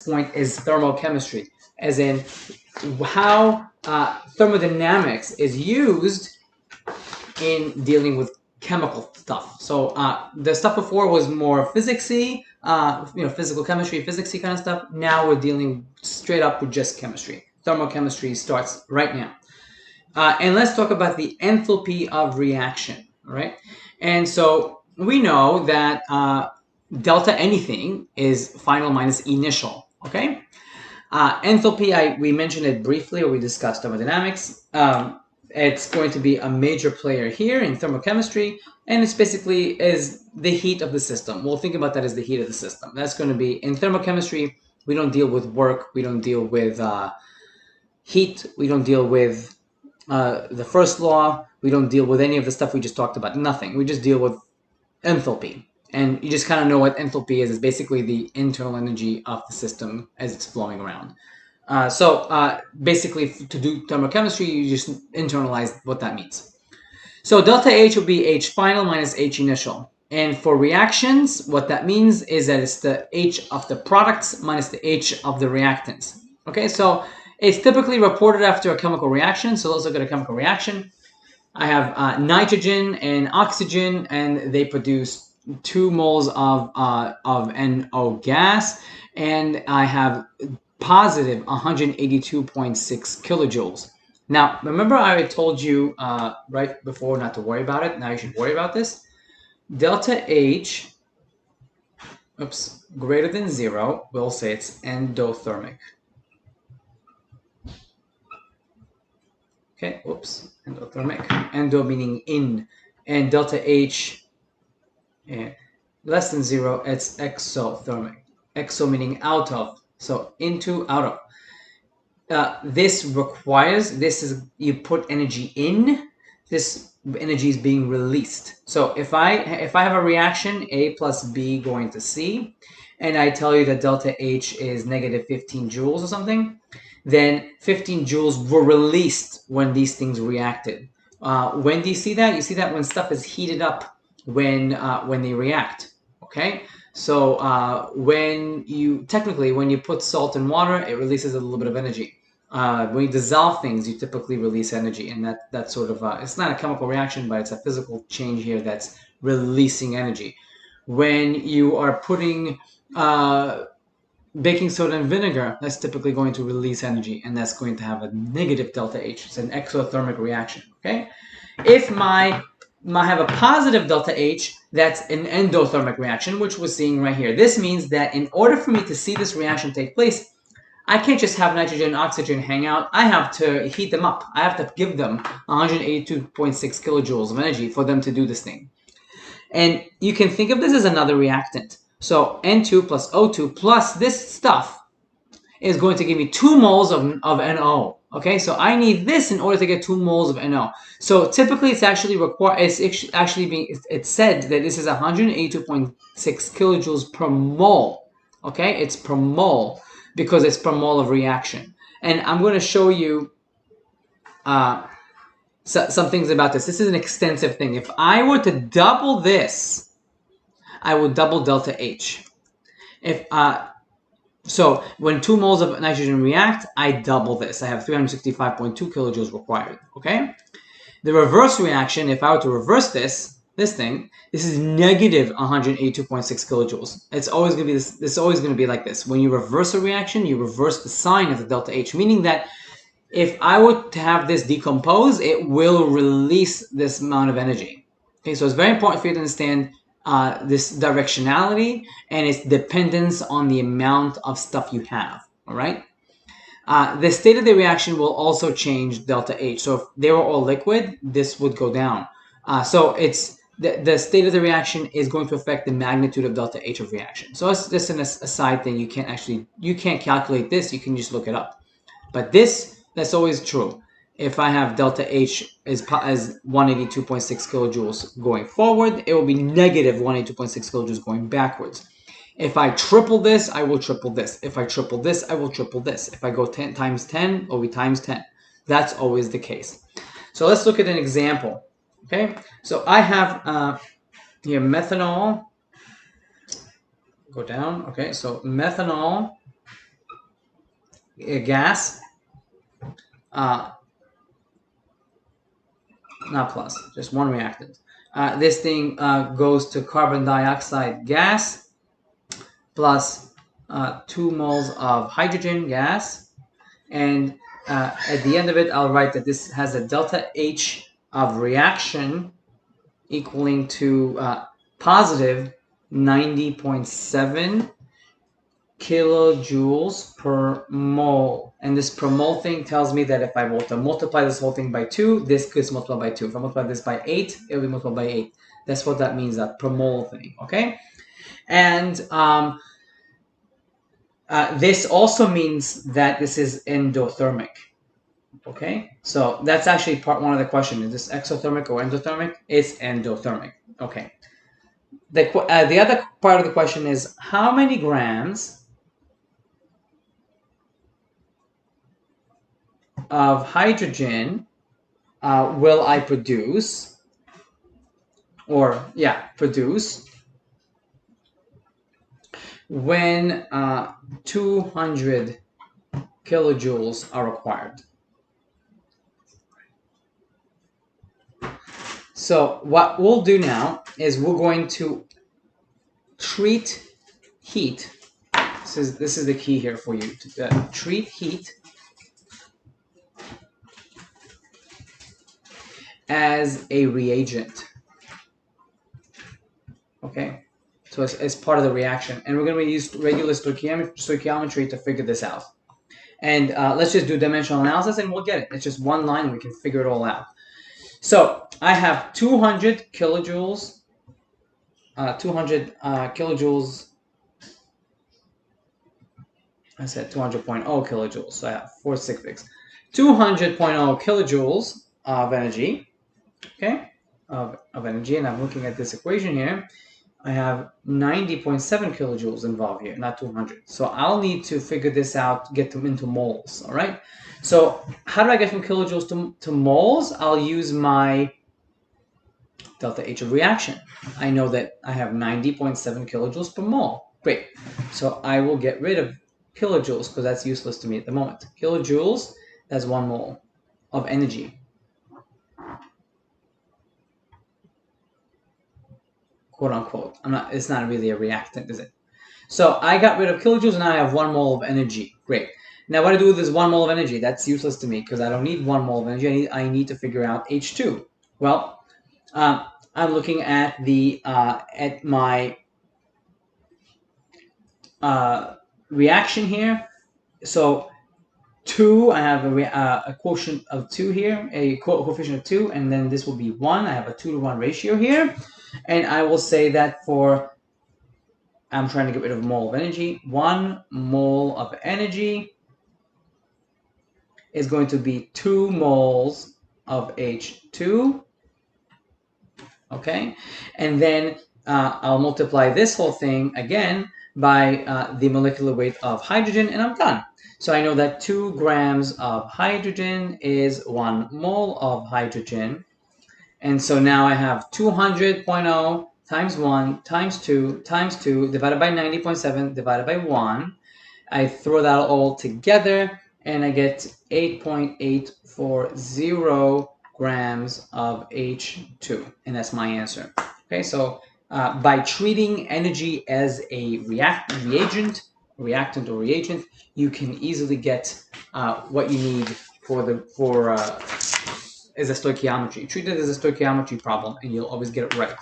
point is thermochemistry, as in how thermodynamics is used in dealing with chemical stuff. So the stuff before was more physicsy, physical chemistry, physicsy kind of stuff. Now we're dealing straight up with just chemistry. Thermochemistry starts right now. And let's talk about the enthalpy of reaction, all right? And so we know that delta anything is final minus initial, okay? Enthalpy, we mentioned it briefly, or we discussed thermodynamics. It's going to be a major player here in thermochemistry, and it's basically is the heat of the system. We'll think about that as the heat of the system. That's going to be, in thermochemistry, we don't deal with work, we don't deal with heat, we don't deal with the first law, we don't deal with any of the stuff we just talked about, nothing. We just deal with enthalpy. And you just kind of know what enthalpy is. It's basically the internal energy of the system as it's flowing around. Basically, to do thermochemistry, you just internalize what that means. So delta H will be H final minus H initial. And for reactions, what that means is that it's the H of the products minus the H of the reactants. Okay, so it's typically reported after a chemical reaction. So let's look at a chemical reaction. I have nitrogen and oxygen, and they produce 2 moles of NO gas, and I have positive 182.6 kilojoules. Now, remember I told you right before not to worry about it. Now you should worry about this. Delta H, greater than 0, we'll say it's endothermic. Okay, endothermic. Endo meaning in, and delta H less than 0, it's exothermic. Exo meaning out of, so into, out of. This requires, you put energy in, this energy is being released. So if I have a reaction, A plus B going to C, and I tell you that delta H is negative 15 joules or something, then 15 joules were released when these things reacted. When do you see that? You see that when stuff is heated up when they react. Okay, so when you put salt in water, it releases a little bit of energy. When you dissolve things, you typically release energy, and that sort of it's not a chemical reaction, but it's a physical change here that's releasing energy. When you are putting baking soda and vinegar, that's typically going to release energy, and that's going to have a negative delta H. It's an exothermic reaction. Okay, if I have a positive delta H, that's an endothermic reaction, which we're seeing right here. This means that in order for me to see this reaction take place, I can't just have nitrogen and oxygen hang out. I have to heat them up. I have to give them 182.6 kilojoules of energy for them to do this thing. And you can think of this as another reactant. So N2 plus O2 plus this stuff is going to give me 2 moles of NO. Okay, so I need this in order to get 2 moles of NO. So typically it's actually it's said that this is 182.6 kilojoules per mole. Okay, it's per mole because it's per mole of reaction. And I'm going to show you some things about this. This is an extensive thing. If I were to double this, I would double delta H. So when 2 moles of nitrogen react, I double this. I have 365.2 kilojoules required. Okay. The reverse reaction, if I were to reverse this thing, this is negative 182.6 kilojoules. It's always going to be this. It's always going to be like this. When you reverse a reaction, you reverse the sign of the delta H, meaning that if I were to have this decompose, it will release this amount of energy. Okay, so it's very important for you to understand this directionality and its dependence on the amount of stuff you have. All right. The state of the reaction will also change delta H. So if they were all liquid, this would go down. So it's the state of the reaction is going to affect the magnitude of delta H of reaction. So it's just an aside thing. You can't calculate this. You can just look it up. But that's always true. If I have delta H as 182.6 kilojoules going forward, it will be negative 182.6 kilojoules going backwards. If I triple this, I will triple this. If I triple this, I will triple this. If I go 10 times 10, it will be times 10. That's always the case. So let's look at an example. Okay, so I have here methanol. Go down. Okay, so methanol gas, not plus, just one reactant. This thing goes to carbon dioxide gas plus 2 moles of hydrogen gas. And at the end of it, I'll write that this has a delta H of reaction equaling to positive 90.7 kilojoules per mole. And this per mole thing tells me that if I were to multiply this whole thing by 2, this gets multiplied by 2. If I multiply this by 8, it will be multiplied by 8. That's what that means, that per mole thing, okay? And this also means that this is endothermic, okay? So that's actually part one of the question. Is this exothermic or endothermic? It's endothermic, okay. The other part of the question is how many grams of hydrogen will I produce, produce when 200 kilojoules are required. So what we'll do now is we're going to treat heat. This is the key here for you. To treat heat as a reagent. Okay, so it's part of the reaction, and we're going to use regular stoichiometry to figure this out. And let's just do dimensional analysis, and we'll get it. It's just one line, and we can figure it all out. So I have 200 kilojoules. 200 kilojoules. I said 200.0 kilojoules. So I have 4 sig figs. 200.0 kilojoules of energy. Okay, of energy, and I'm looking at this equation here. I have 90.7 kilojoules involved here, not 200. So I'll need to figure this out, get them into moles, all right? So how do I get from kilojoules to moles? I'll use my delta H of reaction. I know that I have 90.7 kilojoules per mole. Great. So I will get rid of kilojoules because that's useless to me at the moment. Kilojoules, that's 1 mole of energy. Quote unquote. It's not really a reactant, is it? So I got rid of kilojoules and now I have 1 mole of energy. Great. Now what do I do with this 1 mole of energy? That's useless to me because I don't need 1 mole of energy. I need to figure out H2. Well, I'm looking at the at my reaction here. So 2, I have a quotient of 2 here, a coefficient of 2, and then this will be 1. I have a 2-to-1 ratio here. And I will say that I'm trying to get rid of mole of energy. 1 mole of energy is going to be 2 moles of H2. Okay, and then I'll multiply this whole thing again by the molecular weight of hydrogen, and I'm done. So I know that 2 grams of hydrogen is 1 mole of hydrogen. And so now I have 200.0 times 1 times 2 times 2 divided by 90.7 divided by 1. I throw that all together and I get 8.840 grams of H2. And that's my answer. Okay, so by treating energy as a reactant, you can easily get what you need as a stoichiometry. Treat it as a stoichiometry problem and you'll always get it right.